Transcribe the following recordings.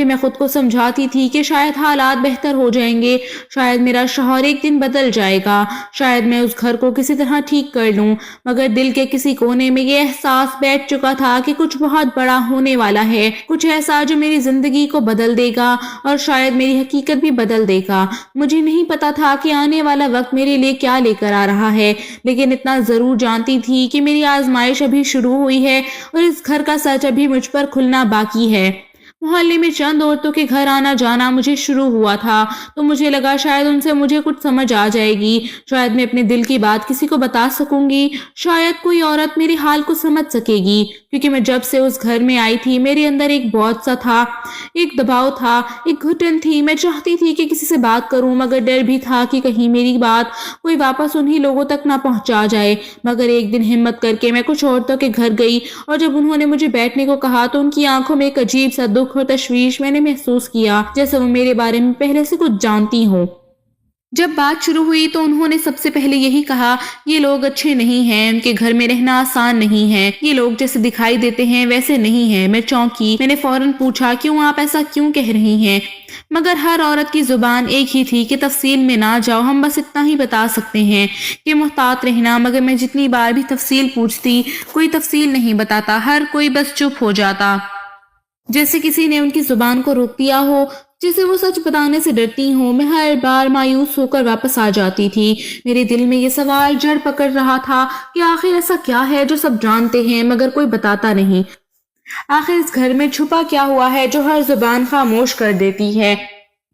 پھر میں خود کو سمجھاتی تھی کہ شاید حالات بہتر ہو جائیں گے، شاید میرا شوہر ایک دن بدل جائے گا، شاید میں اس گھر کو کسی طرح ٹھیک کر لوں، مگر دل کے کسی کونے میں یہ احساس بیٹھ چکا تھا کہ کچھ بہت بڑا ہونے والا ہے، کچھ ایسا جو میری زندگی کو بدل دے گا اور شاید میری حقیقت بھی بدل دے گا۔ مجھے نہیں پتا تھا کہ آنے والا وقت میرے لیے کیا لے کر آ رہا ہے، لیکن اتنا ضرور جانتی تھی کہ میری آزمائش ابھی شروع ہوئی ہے اور اس گھر کا سچ ابھی مجھ پر کھلنا باقی ہے۔ محلے میں چند عورتوں کے گھر آنا جانا مجھے شروع ہوا تھا تو مجھے لگا شاید ان سے مجھے کچھ سمجھ آ جائے گی، شاید میں اپنے دل کی بات کسی کو بتا سکوں گی، شاید کوئی عورت میرے حال کو سمجھ سکے گی، کیونکہ میں جب سے اس گھر میں آئی تھی میرے اندر ایک بوجھ سا تھا، ایک دباؤ تھا، ایک گھٹن تھی۔ میں چاہتی تھی کہ کسی سے بات کروں، مگر ڈر بھی تھا کہ کہیں میری بات کوئی واپس انہی لوگوں تک نہ پہنچا جائے۔ مگر ایک دن ہمت کر کے میں کچھ عورتوں کے گھر گئی اور جب انہوں نے مجھے بیٹھنے کو کہا تو ان کی آنکھوں میں ایک عجیب سا دکھ اور تشویش میں نے محسوس کیا، جیسے وہ میرے بارے میں پہلے سے کچھ جانتی ہوں۔ جب بات شروع ہوئی تو انہوں نے سب سے پہلے یہی کہا، یہ لوگ اچھے نہیں ہیں، ان کے گھر میں رہنا آسان نہیں ہے، یہ لوگ جیسے دکھائی دیتے ہیں ویسے نہیں ہیں۔ میں چونکی، میں نے فوراً پوچھا، کیوں آپ ایسا کیوں کہہ رہی ہیں؟ مگر ہر عورت کی زبان ایک ہی تھی کہ تفصیل میں نہ جاؤ، ہم بس اتنا ہی بتا سکتے ہیں کہ محتاط رہنا۔ مگر میں جتنی بار بھی تفصیل پوچھتی کوئی تفصیل نہیں بتاتا، ہر کوئی بس چپ ہو جاتا، جیسے کسی نے ان کی زبان کو روک دیا ہو، جسے وہ سچ بتانے سے ڈرتی ہوں۔ میں ہر بار مایوس ہو کر واپس آ جاتی تھی۔ میرے دل میں یہ سوال جڑ پکڑ رہا تھا کہ آخر ایسا کیا ہے جو سب جانتے ہیں مگر کوئی بتاتا نہیں؟ آخر اس گھر میں چھپا کیا ہوا ہے جو ہر زبان خاموش کر دیتی ہے؟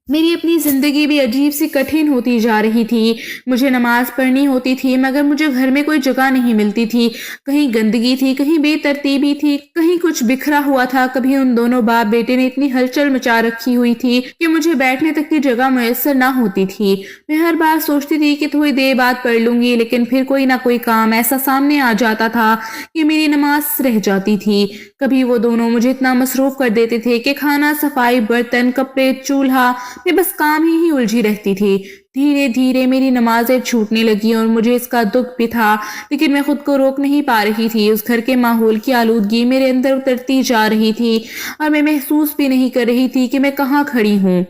میری اپنی زندگی بھی عجیب سی کٹھن ہوتی جا رہی تھی۔ مجھے نماز پڑھنی ہوتی تھی مگر مجھے گھر میں کوئی جگہ نہیں ملتی تھی، کہیں گندگی تھی، کہیں بے ترتیبی تھی، کہیں کچھ بکھرا ہوا تھا، کبھی ان دونوں باپ بیٹے نے اتنی ہلچل مچا رکھی ہوئی تھی کہ مجھے بیٹھنے تک کی جگہ میسر نہ ہوتی تھی۔ میں ہر بار سوچتی تھی کہ تھوڑی دیر بعد پڑھ لوں گی، لیکن پھر کوئی نہ کوئی کام ایسا سامنے آ جاتا تھا کہ میری نماز رہ جاتی تھی۔ کبھی وہ دونوں مجھے اتنا مصروف کر دیتے تھے کہ کھانا، صفائی، برتن، کپڑے، چولہا میں بس کام ہی الجھی رہتی تھی۔ دھیرے دھیرے میری نمازیں چھوٹنے لگی اور مجھے اس کا دکھ بھی تھا، لیکن میں خود کو روک نہیں پا رہی تھی۔ اس گھر کے ماحول کی آلودگی میرے اندر اترتی جا رہی تھی اور میں محسوس بھی نہیں کر رہی تھی کہ میں کہاں کھڑی ہوں،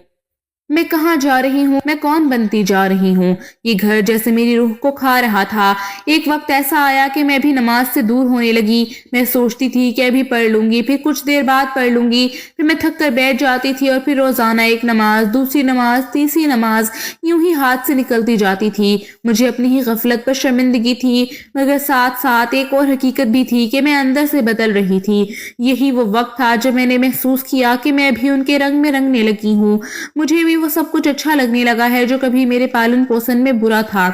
میں کہاں جا رہی ہوں، میں کون بنتی جا رہی ہوں۔ یہ گھر جیسے میری روح کو کھا رہا تھا۔ ایک وقت ایسا آیا کہ میں بھی نماز سے دور ہونے لگی۔ میں سوچتی تھی کہ ابھی پڑھ لوں گی، پھر کچھ دیر بعد پڑھ لوں گی، پھر میں تھک کر بیٹھ جاتی تھی اور پھر روزانہ ایک نماز، دوسری نماز، تیسری نماز یوں ہی ہاتھ سے نکلتی جاتی تھی۔ مجھے اپنی ہی غفلت پر شرمندگی تھی، مگر ساتھ ساتھ ایک اور حقیقت بھی تھی کہ میں اندر سے بدل رہی تھی۔ یہی وہ وقت تھا جب میں نے محسوس کیا کہ میں بھی ان کے رنگ میں رنگنے لگی ہوں۔ مجھے بھی وہ سب کچھ اچھا لگنے لگا ہے جو کبھی میرے پالن پوسن میں برا تھا۔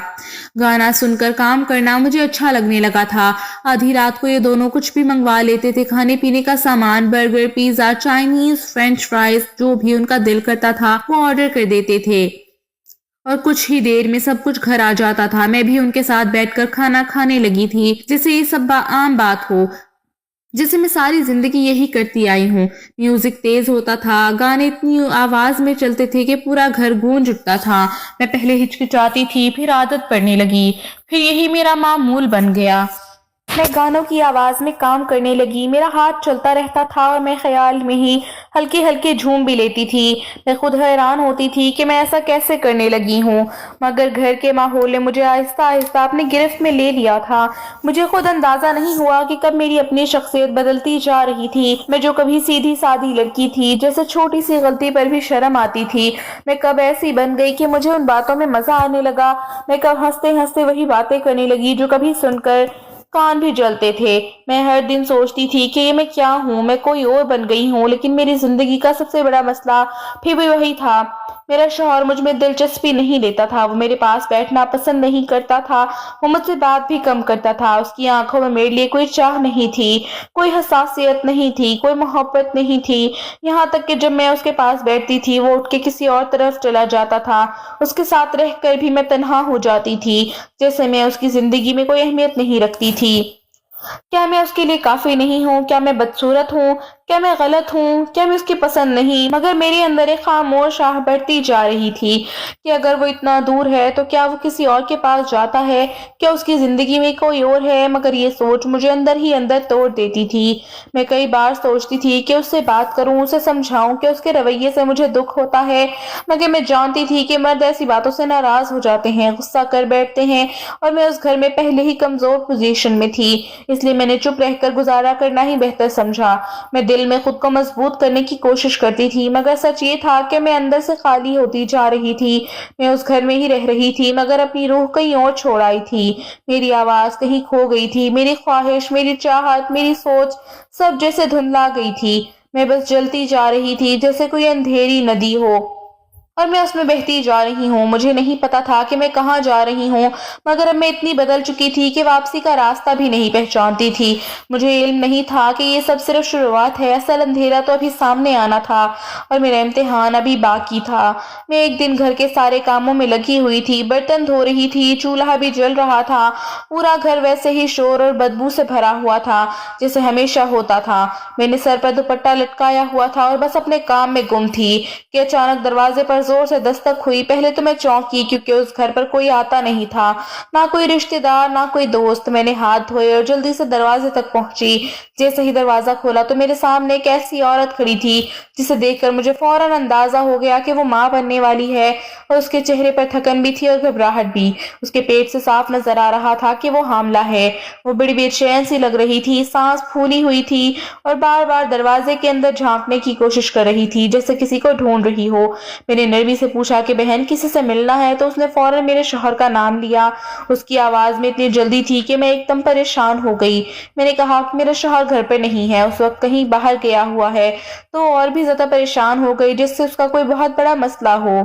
گانا سن کر کام کرنا مجھے اچھا لگنے لگا تھا۔ آدھی رات کو یہ دونوں کچھ بھی منگوا لیتے تھے، کھانے پینے کا سامان، burger, pizza, Chinese, French fries, جو بھی ان کا دل کرتا تھا وہ آرڈر کر دیتے تھے اور کچھ ہی دیر میں سب کچھ گھر آ جاتا تھا۔ میں بھی ان کے ساتھ بیٹھ کر کھانا کھانے لگی تھی، جیسے یہ سب عام بات ہو، جیسے میں ساری زندگی یہی کرتی آئی ہوں۔ میوزک تیز ہوتا تھا، گانے اتنی آواز میں چلتے تھے کہ پورا گھر گونج اٹھتا تھا۔ میں پہلے ہچکچاتی تھی، پھر عادت پڑنے لگی، پھر یہی میرا معمول بن گیا۔ میں گانوں کی آواز میں کام کرنے لگی، میرا ہاتھ چلتا رہتا تھا اور میں خیال میں ہی ہلکے ہلکے جھوم بھی لیتی تھی۔ میں خود حیران ہوتی تھی کہ میں ایسا کیسے کرنے لگی ہوں، مگر گھر کے ماحول نے مجھے آہستہ آہستہ اپنی گرفت میں لے لیا تھا۔ مجھے خود اندازہ نہیں ہوا کہ کب میری اپنی شخصیت بدلتی جا رہی تھی۔ میں جو کبھی سیدھی سادھی لڑکی تھی جیسے چھوٹی سی غلطی پر بھی شرم آتی تھی، میں کب ایسی بن گئی کہ مجھے ان باتوں میں مزہ آنے لگا۔ میں کب ہنستے ہنستے وہی باتیں کرنے لگی جو کبھی سن کر کان بھی جلتے تھے۔ میں ہر دن سوچتی تھی کہ یہ میں کیا ہوں، میں کوئی اور بن گئی ہوں، لیکن میری زندگی کا سب سے بڑا مسئلہ پھر بھی وہی تھا۔ میرا شوہر مجھ میں دلچسپی نہیں لیتا تھا، وہ میرے پاس بیٹھنا پسند نہیں کرتا تھا، وہ مجھ سے بات بھی کم کرتا تھا۔ اس کی آنکھوں میں میرے لیے کوئی چاہ نہیں تھی، کوئی حساسیت نہیں تھی، کوئی محبت نہیں تھی، یہاں تک کہ جب میں اس کے پاس بیٹھتی تھی وہ اٹھ کے کسی اور طرف چلا جاتا تھا۔ اس کے ساتھ رہ کر بھی میں تنہا ہو جاتی تھی، جیسے میں اس کی زندگی میں کوئی اہمیت نہیں رکھتی تھی۔ کیا میں اس کے لیے کافی نہیں ہوں؟ کیا میں بدصورت ہوں؟ کیا میں غلط ہوں؟ کیا میں اس کی پسند نہیں؟ مگر میرے اندر ایک خاموش آہ بڑھتی جا رہی تھی کہ اگر وہ اتنا دور ہے تو کیا وہ کسی اور کے پاس جاتا ہے؟ کیا اس کی زندگی میں کوئی اور ہے؟ مگر یہ سوچ مجھے اندر ہی اندر توڑ دیتی تھی۔ میں کئی بار سوچتی تھی کہ اس سے بات کروں، اسے سمجھاؤں کہ اس کے رویے سے مجھے دکھ ہوتا ہے، مگر میں جانتی تھی کہ مرد ایسی باتوں سے ناراض ہو جاتے ہیں، غصہ کر بیٹھتے ہیں، اور میں اس گھر میں پہلے ہی کمزور پوزیشن میں تھی، اس لیے میں نے چپ رہ کر گزارا کرنا ہی بہتر سمجھا۔ میں دل میں خود کو مضبوط کرنے کی کوشش کرتی تھی، مگر سچ یہ تھا کہ میں اندر سے خالی ہوتی جا رہی تھی۔ میں اس گھر میں ہی رہ رہی تھی مگر اپنی روح کہیں اور چھوڑ آئی تھی۔ میری آواز کہیں کھو گئی تھی، میری خواہش، میری چاہت، میری سوچ سب جیسے دھندلا گئی تھی۔ میں بس جلتی جا رہی تھی جیسے کوئی اندھیری ندی ہو اور میں اس میں بہتی جا رہی ہوں۔ مجھے نہیں پتا تھا کہ میں کہاں جا رہی ہوں، مگر اب میں اتنی بدل چکی تھی کہ واپسی کا راستہ بھی نہیں پہچانتی تھی۔ مجھے علم نہیں تھا کہ یہ سب صرف شروعات ہے، اصل اندھیرا تو ابھی سامنے آنا تھا اور میرا امتحان ابھی باقی تھا۔ میں ایک دن گھر کے سارے کاموں میں لگی ہوئی تھی، برتن دھو رہی تھی، چولہا بھی جل رہا تھا، پورا گھر ویسے ہی شور اور بدبو سے بھرا ہوا تھا جیسے ہمیشہ ہوتا تھا۔ میں نے سر پر دوپٹہ لٹکایا ہوا تھا اور بس اپنے کام میں گم تھی کہ اچانک دروازے پر زور سے دستک ہوئی۔ پہلے تو میں چونکی کیونکہ اس گھر پر کوئی آتا نہیں تھا، نہ کوئی رشتہ دار، نہ کوئی دوست۔ میں نے ہاتھ دھوئے اور جلدی سے دروازے تک پہنچی۔ جیسے ہی دروازہ کھولا تو میرے سامنے ایک ایسی عورت کھڑی تھی جسے دیکھ کر مجھے فوراً اندازہ ہو گیا کہ وہ ماں بننے والی ہے، اور اس کے چہرے پر تھکن بھی تھی اور گھبراہٹ بھی۔ اس کے پیٹ سے صاف نظر آ رہا تھا کہ وہ حاملہ ہے۔ وہ بڑی بے چین سی لگ رہی تھی، سانس پھولی ہوئی تھی اور بار بار دروازے کے اندر جھانکنے کی کوشش کر رہی تھی جیسے کسی کو ڈھونڈ رہی ہو۔ میں نے نرمی سے پوچھا کہ بہن کسی سے ملنا ہے، تو اس نے فوراً میرے شوہر کا نام لیا۔ اس کی آواز میں اتنی جلدی تھی کہ میں ایک دم پریشان ہو گئی۔ میں نے کہا کہ میرا شوہر گھر پہ نہیں ہے، اس وقت کہیں باہر گیا ہوا ہے۔ تو اور بھی زیادہ پریشان ہو گئی جس سے اس کا کوئی بہت بڑا مسئلہ ہو،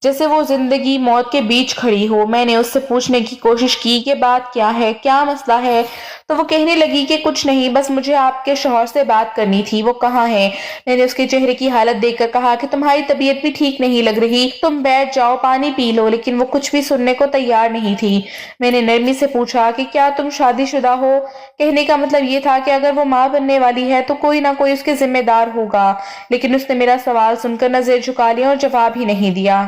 جیسے وہ زندگی موت کے بیچ کھڑی ہو۔ میں نے اس سے پوچھنے کی کوشش کی کہ بات کیا ہے، کیا مسئلہ ہے، تو وہ کہنے لگی کہ کچھ نہیں، بس مجھے آپ کے شوہر سے بات کرنی تھی، وہ کہاں ہیں؟ میں نے اس کے چہرے کی حالت دیکھ کر کہا کہ تمہاری طبیعت بھی ٹھیک نہیں لگ رہی، تم بیٹھ جاؤ، پانی پی لو، لیکن وہ کچھ بھی سننے کو تیار نہیں تھی۔ میں نے نرمی سے پوچھا کہ کیا تم شادی شدہ ہو؟ کہنے کا مطلب یہ تھا کہ اگر وہ ماں بننے والی ہے تو کوئی نہ کوئی اس کے ذمہ دار ہوگا، لیکن اس نے میرا سوال سن کر نظر جھکا لیا اور جواب ہی نہیں دیا۔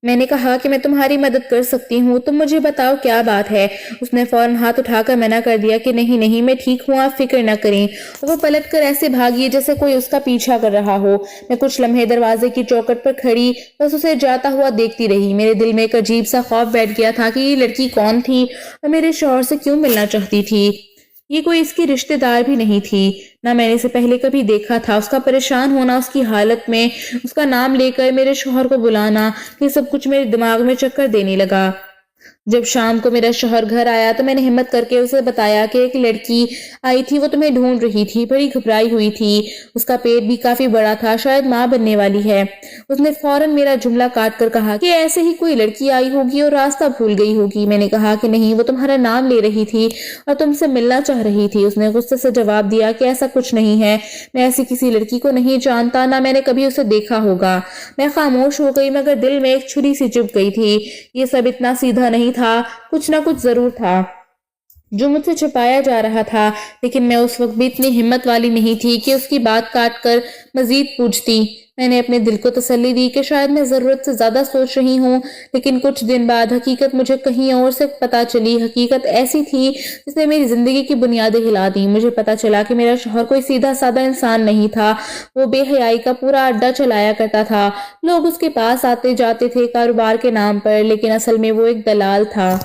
میں نے کہا کہ میں تمہاری مدد کر سکتی ہوں، تم مجھے بتاؤ کیا بات ہے۔ اس نے فوراً ہاتھ اٹھا کر منع کر دیا کہ نہیں نہیں، میں ٹھیک ہوں، آپ فکر نہ کریں۔ وہ پلٹ کر ایسے بھاگی جیسے کوئی اس کا پیچھا کر رہا ہو۔ میں کچھ لمحے دروازے کی چوکھٹ پر کھڑی بس اسے جاتا ہوا دیکھتی رہی۔ میرے دل میں ایک عجیب سا خوف بیٹھ گیا تھا کہ یہ لڑکی کون تھی اور میرے شوہر سے کیوں ملنا چاہتی تھی۔ یہ کوئی اس کی رشتہ دار بھی نہیں تھی، نہ میں نے اسے پہلے کبھی دیکھا تھا۔ اس کا پریشان ہونا، اس کی حالت میں اس کا نام لے کر میرے شوہر کو بلانا، یہ سب کچھ میرے دماغ میں چکر دینے لگا۔ جب شام کو میرا شوہر گھر آیا تو میں نے ہمت کر کے اسے بتایا کہ ایک لڑکی آئی تھی، وہ تمہیں ڈھونڈ رہی تھی، بڑی گھبرائی ہوئی تھی، اس کا پیٹ بھی کافی بڑا تھا، شاید ماں بننے والی ہے۔ اس نے فوراً میرا جملہ کاٹ کر کہا کہ ایسے ہی کوئی لڑکی آئی ہوگی اور راستہ بھول گئی ہوگی۔ میں نے کہا کہ نہیں، وہ تمہارا نام لے رہی تھی اور تم سے ملنا چاہ رہی تھی۔ اس نے غصے سے جواب دیا کہ ایسا کچھ نہیں ہے، میں ایسی کسی لڑکی کو نہیں جانتا، نہ میں نے کبھی اسے دیکھا ہوگا۔ میں خاموش ہو گئی مگر دل میں ایک چھری سی چبھ گئی تھی۔ یہ سب اتنا سیدھا نہیں تھا، کچھ نہ کچھ ضرور تھا جو مجھ سے چھپایا جا رہا تھا، لیکن میں اس وقت بھی اتنی ہمت والی نہیں تھی کہ اس کی بات کاٹ کر مزید پوچھتی۔ میں نے اپنے دل کو تسلی دی کہ شاید میں ضرورت سے زیادہ سوچ رہی ہوں، لیکن کچھ دن بعد حقیقت مجھے کہیں اور سے پتہ چلی۔ حقیقت ایسی تھی جس نے میری زندگی کی بنیادیں ہلا دی۔ مجھے پتہ چلا کہ میرا شوہر کوئی سیدھا سادہ انسان نہیں تھا، وہ بے حیائی کا پورا اڈا چلایا کرتا تھا۔ لوگ اس کے پاس آتے جاتے تھے کاروبار کے نام پر، لیکن اصل میں وہ ایک دلال تھا،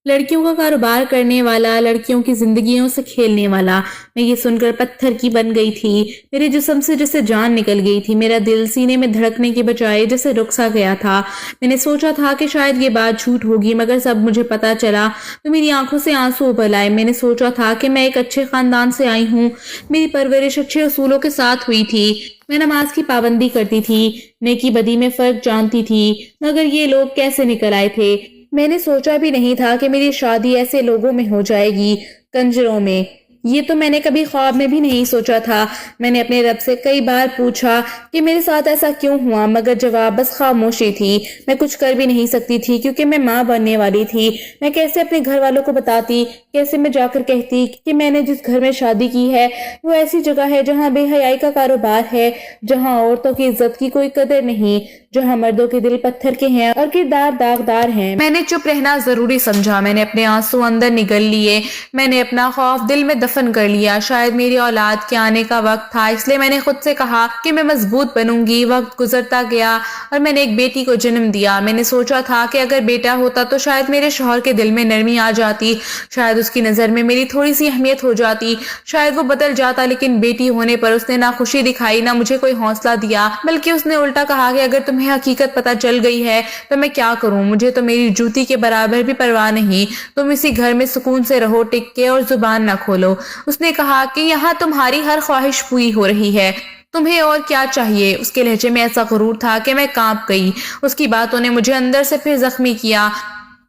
لڑکیوں کا کاروبار کرنے والا، لڑکیوں کی زندگیوں سے کھیلنے والا۔ میں یہ سن کر پتھر کی بن گئی تھی، میرے جسم سے جیسے جان نکل گئی تھی، میرا دل سینے میں دھڑکنے کے بجائے جیسے رک سا گیا تھا۔ میں نے سوچا تھا کہ شاید یہ بات جھوٹ ہوگی، مگر سب مجھے پتا چلا تو میری آنکھوں سے آنسو ابل آئے۔ میں نے سوچا تھا کہ میں ایک اچھے خاندان سے آئی ہوں، میری پرورش اچھے اصولوں کے ساتھ ہوئی تھی، میں نماز کی پابندی کرتی تھی، نیکی بدی میں فرق جانتی تھی، مگر یہ لوگ کیسے نکل آئے تھے؟ میں نے سوچا بھی نہیں تھا کہ میری شادی ایسے لوگوں میں ہو جائے گی، کنجروں میں۔ یہ تو میں نے کبھی خواب میں بھی نہیں سوچا تھا۔ میں نے اپنے رب سے کئی بار پوچھا کہ میرے ساتھ ایسا کیوں ہوا، مگر جواب بس خاموشی تھی۔ میں کچھ کر بھی نہیں سکتی تھی کیونکہ میں ماں بننے والی تھی۔ میں کیسے اپنے گھر والوں کو بتاتی، کیسے میں جا کر کہتی کہ میں نے جس گھر میں شادی کی ہے وہ ایسی جگہ ہے جہاں بے حیائی کا کاروبار ہے، جہاں عورتوں کی عزت کی کوئی قدر نہیں، جہاں مردوں کے دل پتھر کے ہیں اور کردار داغدار ہیں۔ میں نے چپ رہنا ضروری سمجھا۔ میں نے اپنے آنسو اندر نگل لیے، میں نے اپنا خوف دل میں دفن کر لیا۔ شاید میری اولاد کے آنے کا وقت تھا، اس لیے میں نے خود سے کہا کہ میں مضبوط بنوں گی۔ وقت گزرتا گیا اور میں نے ایک بیٹی کو جنم دیا۔ میں نے سوچا تھا کہ اگر بیٹا ہوتا تو شاید میرے شوہر کے دل میں نرمی آ جاتی، شاید اس کی نظر میں میری تھوڑی سی اہمیت ہو جاتی، شاید وہ بدل جاتا، لیکن بیٹی ہونے پر اس نے نہ خوشی دکھائی، نہ مجھے کوئی حوصلہ دیا، بلکہ اس نے الٹا کہا کہ اگر تمہیں حقیقت پتہ چل گئی ہے تو میں کیا کروں، مجھے تو میری جوتی کے برابر بھی پرواہ نہیں، تم اسی گھر میں سکون سے رہو، ٹک کے اور زبان نہ کھولو۔ اس نے کہا کہ یہاں تمہاری ہر خواہش پوری ہو رہی ہے، تمہیں اور کیا چاہیے؟ اس کے لہجے میں ایسا غرور تھا کہ میں کانپ گئی۔ اس کی باتوں نے مجھے اندر سے پھر زخمی کیا۔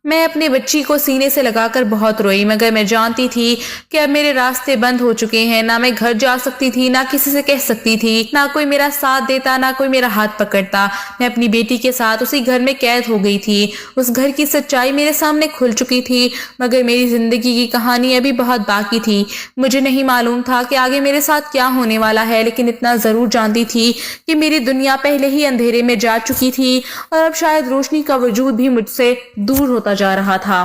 میں اپنی بچی کو سینے سے لگا کر بہت روئی، مگر میں جانتی تھی کہ اب میرے راستے بند ہو چکے ہیں۔ نہ میں گھر جا سکتی تھی، نہ کسی سے کہہ سکتی تھی، نہ کوئی میرا ساتھ دیتا، نہ کوئی میرا ہاتھ پکڑتا۔ میں اپنی بیٹی کے ساتھ اسی گھر میں قید ہو گئی تھی۔ اس گھر کی سچائی میرے سامنے کھل چکی تھی، مگر میری زندگی کی کہانی ابھی بہت باقی تھی۔ مجھے نہیں معلوم تھا کہ آگے میرے ساتھ کیا ہونے والا ہے، لیکن اتنا ضرور جانتی تھی کہ میری دنیا پہلے ہی اندھیرے میں جا چکی تھی اور اب شاید روشنی کا وجود بھی مجھ سے دور ہوتا جا رہا تھا۔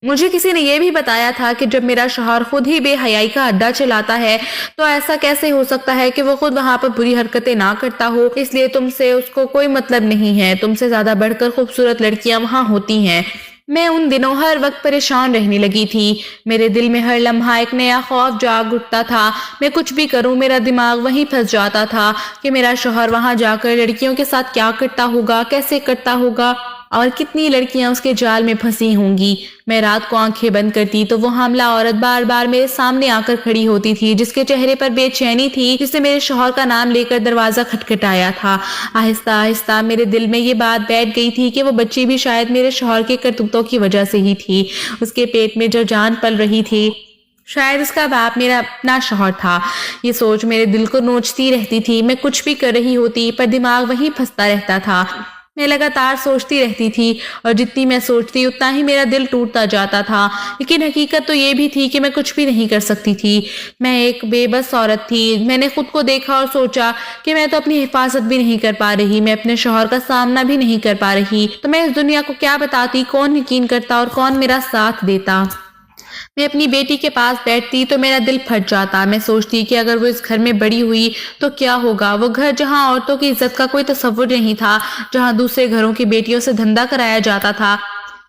مجھے کسی نے یہ بھی بتایا تھا کہ جب میرا شوہر خود ہی بے حیائی کا اڈا چلاتا ہے تو ایسا کیسے ہو سکتا ہے کہ وہ خود وہاں پر بری حرکتیں نہ کرتا ہو، اس لیے تم سے اس کو کوئی مطلب نہیں ہے، تم سے زیادہ بڑھ کر خوبصورت لڑکیاں وہاں ہوتی ہیں۔ میں ان دنوں ہر وقت پریشان رہنے لگی تھی۔ میرے دل میں ہر لمحہ ایک نیا خوف جاگ اٹھتا تھا۔ میں کچھ بھی کروں میرا دماغ وہیں پھنس جاتا تھا کہ میرا شوہر وہاں جا کر لڑکیوں کے ساتھ کیا کرتا ہوگا، کیسے کرتا ہوگا اور کتنی لڑکیاں اس کے جال میں پھنسی ہوں گی۔ میں رات کو آنکھیں بند کرتی تو وہ حاملہ عورت بار بار میرے سامنے آ کر کھڑی ہوتی تھی، جس کے چہرے پر بے چینی تھی، جس نے میرے شوہر کا نام لے کر دروازہ کھٹکھٹایا تھا۔ آہستہ آہستہ میرے دل میں یہ بات بیٹھ گئی تھی کہ وہ بچی بھی شاید میرے شوہر کے کرتوتوں کی وجہ سے ہی تھی۔ اس کے پیٹ میں جو جان پل رہی تھی شاید اس کا باپ میرا اپنا شوہر تھا۔ یہ سوچ میرے دل کو نوچتی رہتی تھی۔ میں کچھ بھی کر رہی ہوتی پر دماغ وہیں پھنستا رہتا تھا۔ میں لگاتار سوچتی رہتی تھی اور جتنی میں سوچتی اتنا ہی میرا دل ٹوٹتا جاتا تھا، لیکن حقیقت تو یہ بھی تھی کہ میں کچھ بھی نہیں کر سکتی تھی۔ میں ایک بے بس عورت تھی۔ میں نے خود کو دیکھا اور سوچا کہ میں تو اپنی حفاظت بھی نہیں کر پا رہی، میں اپنے شوہر کا سامنا بھی نہیں کر پا رہی، تو میں اس دنیا کو کیا بتاتی، کون یقین کرتا اور کون میرا ساتھ دیتا۔ میں اپنی بیٹی کے پاس بیٹھتی تو میرا دل پھٹ جاتا۔ میں سوچتی کہ اگر وہ اس گھر میں بڑی ہوئی تو کیا ہوگا، وہ گھر جہاں عورتوں کی عزت کا کوئی تصور نہیں تھا، جہاں دوسرے گھروں کی بیٹیوں سے دھندا کرایا جاتا تھا۔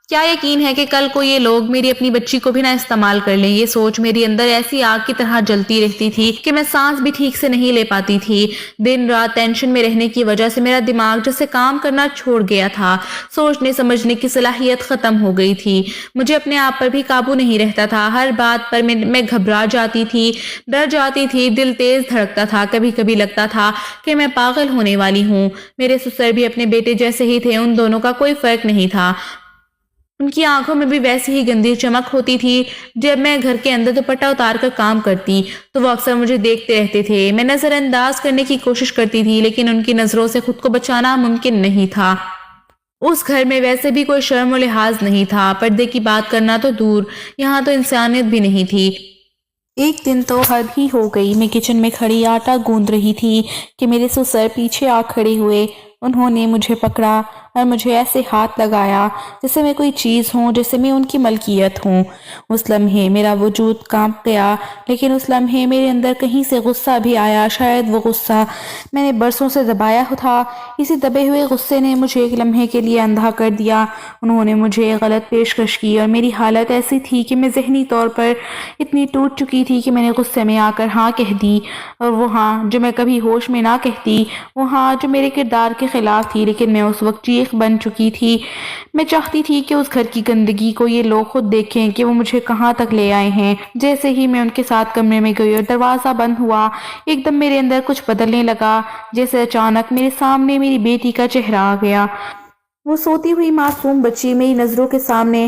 کیا یقین ہے کہ کل کو یہ لوگ میری اپنی بچی کو بھی نہ استعمال کر لیں۔ یہ سوچ میری اندر ایسی آگ کی طرح جلتی رہتی تھی کہ میں سانس بھی ٹھیک سے نہیں لے پاتی تھی۔ دن رات ٹینشن میں رہنے کی وجہ سے میرا دماغ جیسے کام کرنا چھوڑ گیا تھا، سوچنے سمجھنے کی صلاحیت ختم ہو گئی تھی۔ مجھے اپنے آپ پر بھی قابو نہیں رہتا تھا، ہر بات پر میں گھبرا جاتی تھی، ڈر جاتی تھی، دل تیز دھڑکتا تھا، کبھی کبھی لگتا تھا کہ میں پاگل ہونے والی ہوں۔ میرے سسر بھی اپنے بیٹے جیسے ہی تھے، ان دونوں کا کوئی فرق نہیں تھا۔ ان کی آنکھوں میں بھی ویسی ہی گندی چمک ہوتی تھی۔ جب میں گھر کے اندر دوپٹہ اتار کر کام کرتی تو وہ اکثر مجھے دیکھتے رہتے تھے۔ میں نظر انداز کرنے کی کوشش کرتی تھی، لیکن ان کی نظروں سے خود کو بچانا ممکن نہیں تھا۔ اس گھر میں ویسے بھی کوئی شرم و لحاظ نہیں تھا، پردے کی بات کرنا تو دور، یہاں تو انسانیت بھی نہیں تھی۔ ایک دن تو حد ہی ہو گئی، میں کچن میں کھڑی آٹا گوندھ رہی تھی کہ میرے سسر پیچھے آ کھڑے ہوئے۔ انہوں نے مجھے پکڑا اور مجھے ایسے ہاتھ لگایا جیسے میں کوئی چیز ہوں، جیسے میں ان کی ملکیت ہوں۔ اس لمحے میرا وجود کانپ گیا، لیکن اس لمحے میرے اندر کہیں سے غصہ بھی آیا، شاید وہ غصہ میں نے برسوں سے دبایا تھا۔ اسی دبے ہوئے غصے نے مجھے ایک لمحے کے لیے اندھا کر دیا۔ انہوں نے مجھے غلط پیشکش کی اور میری حالت ایسی تھی کہ میں ذہنی طور پر اتنی ٹوٹ چکی تھی کہ میں نے غصے میں آ کر ہاں کہہ دی، اور وہ ہاں جو میں کبھی ہوش میں نہ کہتی، وہ ہاں جو میرے کردار کے خلاف تھی، لیکن میں اس وقت چیخ بن چکی تھی۔ میں چاہتی تھی کہ اس گھر کی گندگی کو یہ لوگ خود دیکھیں کہ وہ مجھے کہاں تک لے آئے ہیں۔ جیسے ہی میں ان کے ساتھ کمرے میں گئی اور دروازہ بند ہوا، ایک دم میرے اندر کچھ بدلنے لگا، جیسے اچانک میرے سامنے میری بیٹی کا چہرہ آ گیا۔ وہ سوتی ہوئی معصوم بچی میری نظروں کے سامنے